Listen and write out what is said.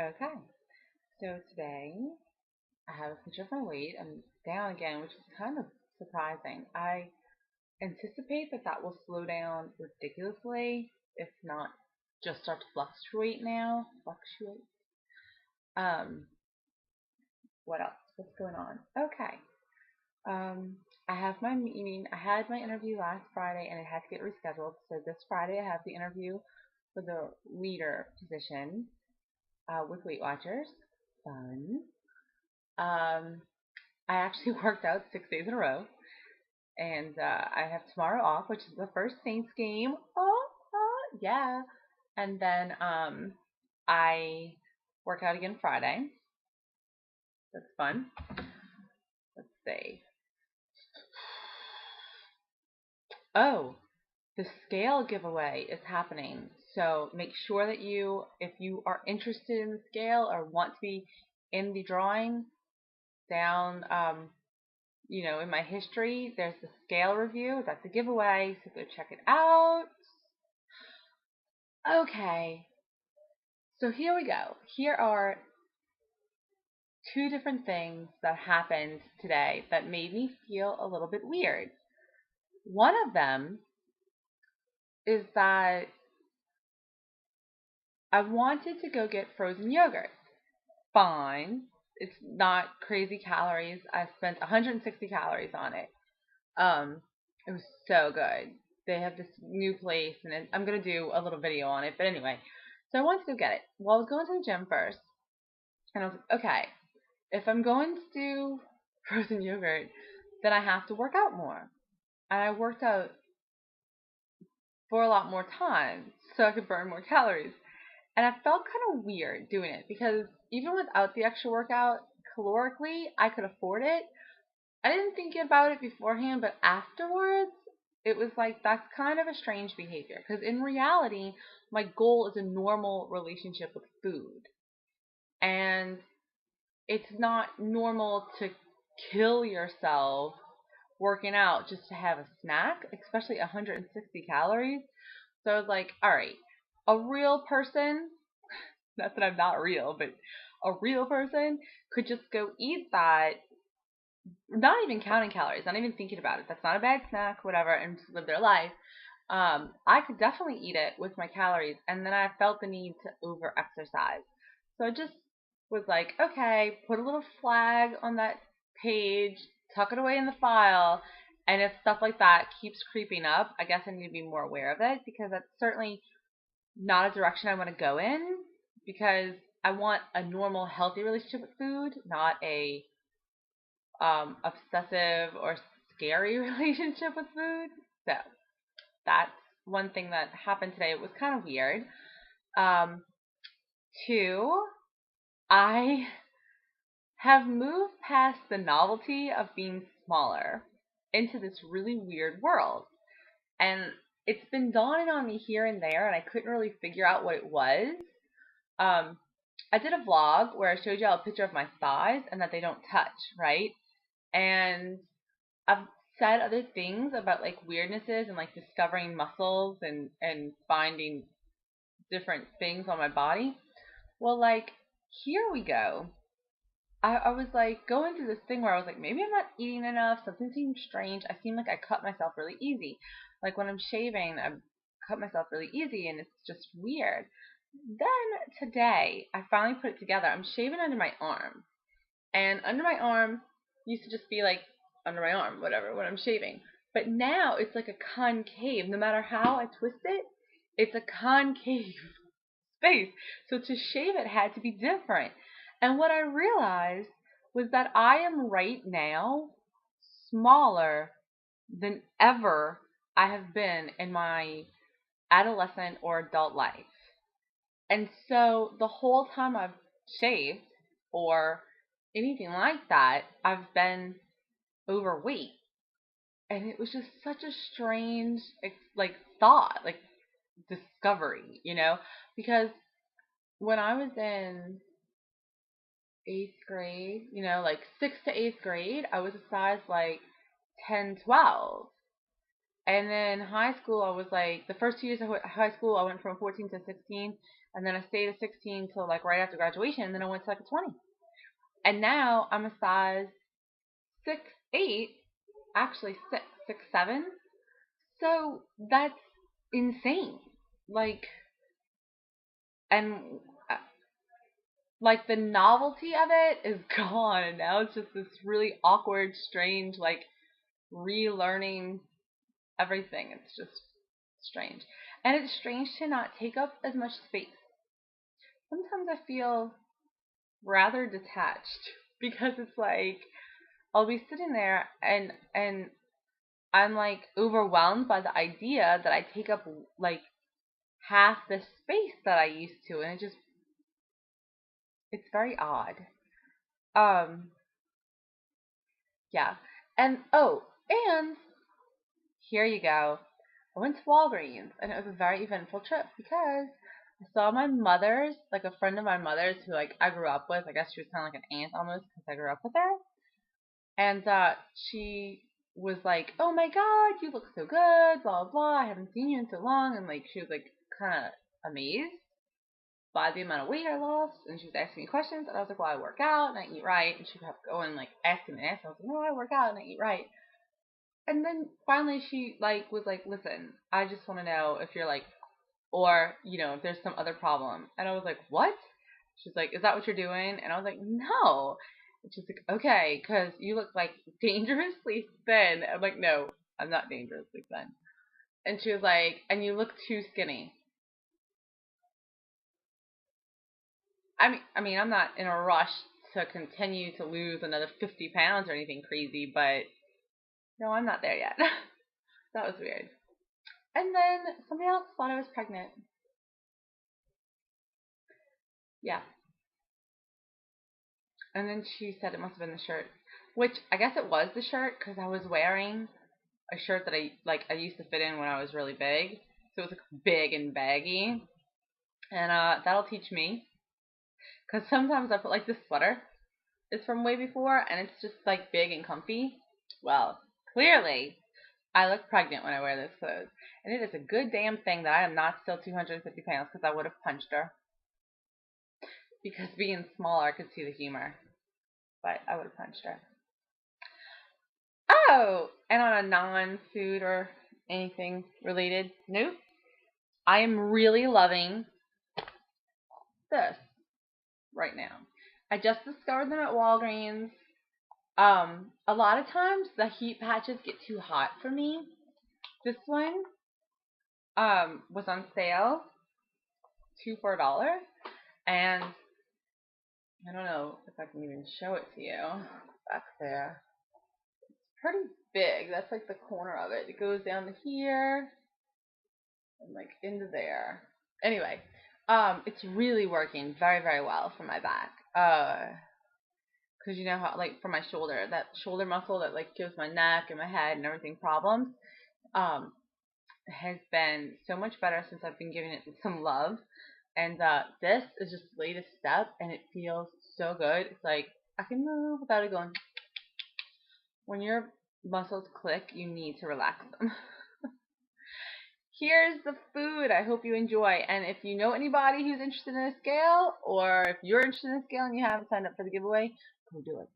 Okay, so today I have a picture of my weight. I'm down again, which is kind of surprising. I anticipate that will slow down ridiculously, if not just start to fluctuate now. Fluctuate. Um, what else? What's going on? Okay. Um, I have my meeting. I had my interview last Friday and it had to get rescheduled. So this Friday I have the interview for the leader position with Weight Watchers. Fun. I actually worked out 6 days in a row, and I have tomorrow off, which is the first Saints game. Yeah. And then I work out again Friday. That's fun. Let's see. Oh, the scale giveaway is happening. So make sure that if you are interested in the scale or want to be in the drawing, down in my history, there's the scale review. That's a giveaway, so go check it out. Okay, so here we go. Here are two different things that happened today that made me feel a little bit weird. One of them is that I wanted to go get frozen yogurt. Fine. It's not crazy calories. I spent 160 calories on it. Um, it was so good. They have this new place, and I'm gonna do a little video on it. But anyway, so I wanted to go get it. Well, I was going to the gym first, and I was like, okay, if I'm going to do frozen yogurt, then I have to work out more. And I worked out for a lot more time so I could burn more calories. And I felt kind of weird doing it because even without the extra workout, calorically, I could afford it. I didn't think about it beforehand, but afterwards, it was like that's kind of a strange behavior because in reality, my goal is a normal relationship with food. And it's not normal to kill yourself working out just to have a snack, especially 160 calories. So I was like, all right, a real person, not that I'm not real, but a real person could just go eat that, not even counting calories, not even thinking about it. That's not a bad snack, whatever, and just live their life. I could definitely eat it with my calories, and then I felt the need to over exercise. So I just was like, okay, put a little flag on that page, tuck it away in the file, and if stuff like that keeps creeping up, I guess I need to be more aware of it because that's certainly not a direction I want to go in because I want a normal, healthy relationship with food, not a obsessive or scary relationship with food. So that's one thing that happened today. It was kind of weird. Um, Two, I have moved past the novelty of being smaller into this really weird world. And it's been dawning on me here and there, and I couldn't really figure out what it was. Um, I did a vlog where I showed you all a picture of my thighs and that they don't touch, right? And I've said other things about like weirdnesses and like discovering muscles and finding different things on my body. Well, like here we go. I was like going through this thing where I was like, maybe I'm not eating enough. Something seems strange. I seem like I cut myself really easy. Like when I'm shaving, I cut myself really easy, and it's just weird. Then today, I finally put it together. I'm shaving under my arm, and under my arm used to just be like under my arm, whatever, when I'm shaving. But now it's like a concave. No matter how I twist it, it's a concave space. So to shave it had to be different. And what I realized was that I am right now smaller than ever I have been in my adolescent or adult life. And so the whole time I've shaved or anything like that, I've been overweight. And it was just such a strange like thought, like discovery, because when I was in eighth grade, like sixth to eighth grade, I was a size like 10, 12. And then high school, I was like, the first 2 years of high school, I went from 14 to 16. And then I stayed at 16 till like right after graduation, and then I went to like a 20. And now I'm a size 6'8", actually 6'7". So that's insane. Like, and uh, like the novelty of it is gone, and now it's just this really awkward, strange, like relearning everything. It's just strange. And it's strange to not take up as much space. Sometimes I feel rather detached because it's like I'll be sitting there and I'm like overwhelmed by the idea that I take up like half the space that I used to, and it's very odd. Um yeah. And oh, and here you go. I went to Walgreens, and it was a very eventful trip because I saw my mother's, like a friend of my mother's who like I grew up with. I guess she was kind of like an aunt almost because I grew up with her. And she was like, "Oh my God, you look so good, blah blah blah. I haven't seen you in so long." And like she was like kind of amazed by the amount of weight I lost, and she was asking me questions, and I was like, "Well, I work out and I eat right." And she kept going like asking me, and I was like, "No, I work out and I eat right." And then finally she like was like, "Listen, I just want to know if you're like, or if there's some other problem." And I was like, "What?" She's like, "Is that what you're doing?" And I was like, "No." And she's like, "Okay, because you look like dangerously thin." I'm like, "No, I'm not dangerously thin." And she was like, "And you look too skinny." I mean, I'm not in a rush to continue to lose another 50 pounds or anything crazy, but no, I'm not there yet. That was weird. And then somebody else thought I was pregnant. Yeah. And then she said it must have been the shirt, which I guess it was the shirt because I was wearing a shirt that I used to fit in when I was really big, so it was like big and baggy, and that'll teach me because sometimes I put like this sweater is from way before and it's just like big and comfy. Well, clearly I look pregnant when I wear those clothes, and it is a good damn thing that I am not still 250 pounds because I would have punched her because being smaller I could see the humor, but I would have punched her. Oh, and on a non-food or anything related note, I am really loving this right now. I just discovered them at Walgreens. A lot of times the heat patches get too hot for me. This one was on sale, 2 for $1, and I don't know if I can even show it to you back there. Pretty big. That's like the corner of it. It goes down to here and like into there. Anyway, it's really working very, very well for my back. Because you know how, like, for my shoulder, that shoulder muscle that like gives my neck and my head and everything problems, um, has been so much better since I've been giving it some love. And this is just the latest step, and it feels so good. It's like I can move without it going. When your muscles click, you need to relax them. Here's the food I hope you enjoy. And if you know anybody who's interested in a scale, or if you're interested in a scale and you haven't signed up for the giveaway, go do it.